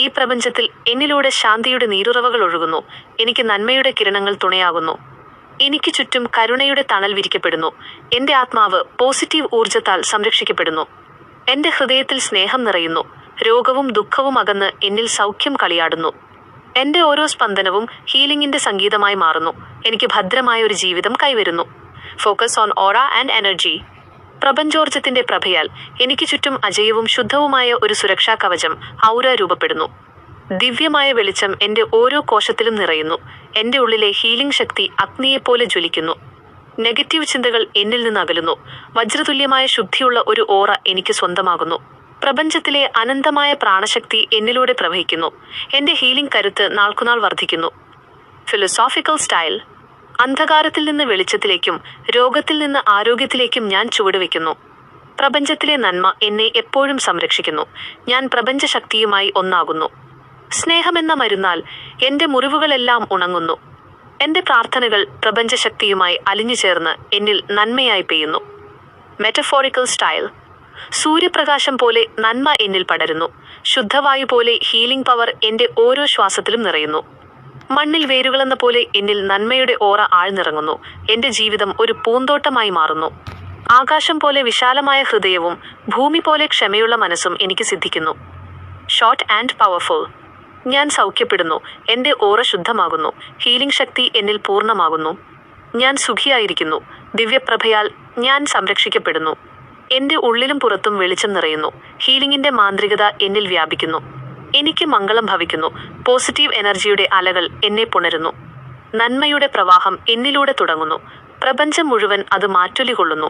ഈ പ്രപഞ്ചത്തിൽ എന്നിലൂടെ ശാന്തിയുടെ നീരുറവകൾ ഒഴുകുന്നു. എനിക്ക് നന്മയുടെ കിരണങ്ങൾ തുണയാകുന്നു. എനിക്ക് ചുറ്റും കരുണയുടെ തണൽ വിരിക്കപ്പെടുന്നു. എൻ്റെ ആത്മാവ് പോസിറ്റീവ് ഊർജത്താൽ സംരക്ഷിക്കപ്പെടുന്നു. എൻ്റെ ഹൃദയത്തിൽ സ്നേഹം നിറയുന്നു. രോഗവും ദുഃഖവും അകന്ന് എന്നിൽ സൗഖ്യം കളിയാടുന്നു. എൻ്റെ ഓരോ സ്പന്ദനവും ഹീലിംഗിൻ്റെ സംഗീതമായി മാറുന്നു. എനിക്ക് ഭദ്രമായ ഒരു ജീവിതം കൈവരുന്നു. Focus on aura and energy. പ്രപഞ്ചോർജത്തിൻ്റെ പ്രഭയാൽ എനിക്ക് ചുറ്റും അജയവും ശുദ്ധവുമായ ഒരു സുരക്ഷാ കവചം ഔര രൂപപ്പെടുന്നു. ദിവ്യമായ വെളിച്ചം എൻ്റെ ഓരോ കോശത്തിലും നിറയുന്നു. എൻ്റെ ഉള്ളിലെ ഹീലിംഗ് ശക്തി അഗ്നിയെപ്പോലെ ജ്വലിക്കുന്നു. നെഗറ്റീവ് ചിന്തകൾ എന്നിൽ നിന്ന് അകലുന്നു. വജ്രതുല്യമായ ശുദ്ധിയുള്ള ഒരു ഓറ എനിക്ക് സ്വന്തമാകുന്നു. പ്രപഞ്ചത്തിലെ അനന്തമായ പ്രാണശക്തി എന്നിലൂടെ പ്രവഹിക്കുന്നു. എൻ്റെ ഹീലിംഗ് കരുത്ത് നാൾക്കുനാൾ വർദ്ധിക്കുന്നു. Philosophical style. അന്ധകാരത്തിൽ നിന്ന് വെളിച്ചത്തിലേക്കും രോഗത്തിൽ നിന്ന് ആരോഗ്യത്തിലേക്കും ഞാൻ ചുവടുവെക്കുന്നു. പ്രപഞ്ചത്തിലെ നന്മ എന്നെ എപ്പോഴും സംരക്ഷിക്കുന്നു. ഞാൻ പ്രപഞ്ചശക്തിയുമായി ഒന്നാകുന്നു. സ്നേഹമെന്ന മരുന്നാൽ എൻ്റെ മുറിവുകളെല്ലാം ഉണങ്ങുന്നു. എൻ്റെ പ്രാർത്ഥനകൾ പ്രപഞ്ചശക്തിയുമായി അലിഞ്ഞു ചേർന്ന് എന്നിൽ നന്മയായി പെയ്യുന്നു. Metaphorical style. സൂര്യപ്രകാശം പോലെ നന്മ എന്നിൽ പടരുന്നു. ശുദ്ധവായു പോലെ ഹീലിംഗ് പവർ എൻ്റെ ഓരോ ശ്വാസത്തിലും നിറയുന്നു. മണ്ണിൽ വേരുകളെന്ന പോലെ എന്നിൽ നന്മയുടെ ഓറ ആഴ്ന്നിറങ്ങുന്നു. എൻ്റെ ജീവിതം ഒരു പൂന്തോട്ടമായി മാറുന്നു. ആകാശം പോലെ വിശാലമായ ഹൃദയവും ഭൂമി പോലെ ക്ഷമയുള്ള മനസ്സും എനിക്ക് സിദ്ധിക്കുന്നു. Short and powerful. ഞാൻ സൗഖ്യപ്പെടുന്നു. എൻ്റെ ഓറ ശുദ്ധമാകുന്നു. ഹീലിംഗ് ശക്തി എന്നിൽ പൂർണ്ണമാകുന്നു. ഞാൻ സുഖിയായിരിക്കുന്നു. ദിവ്യപ്രഭയാൽ ഞാൻ സംരക്ഷിക്കപ്പെടുന്നു. എൻ്റെ ഉള്ളിലും പുറത്തും വെളിച്ചം നിറയുന്നു. ഹീലിംഗിൻ്റെ മാന്ത്രികത എന്നിൽ വ്യാപിക്കുന്നു. എനിക്ക് മംഗളം ഭവിക്കുന്നു. പോസിറ്റീവ് എനർജിയുടെ അലകൾ എന്നെ പുണരുന്നു. നന്മയുടെ പ്രവാഹം എന്നിലൂടെ തുടങ്ങുന്നു. പ്രപഞ്ചം മുഴുവൻ അത് മാറ്റൊലി കൊള്ളുന്നു.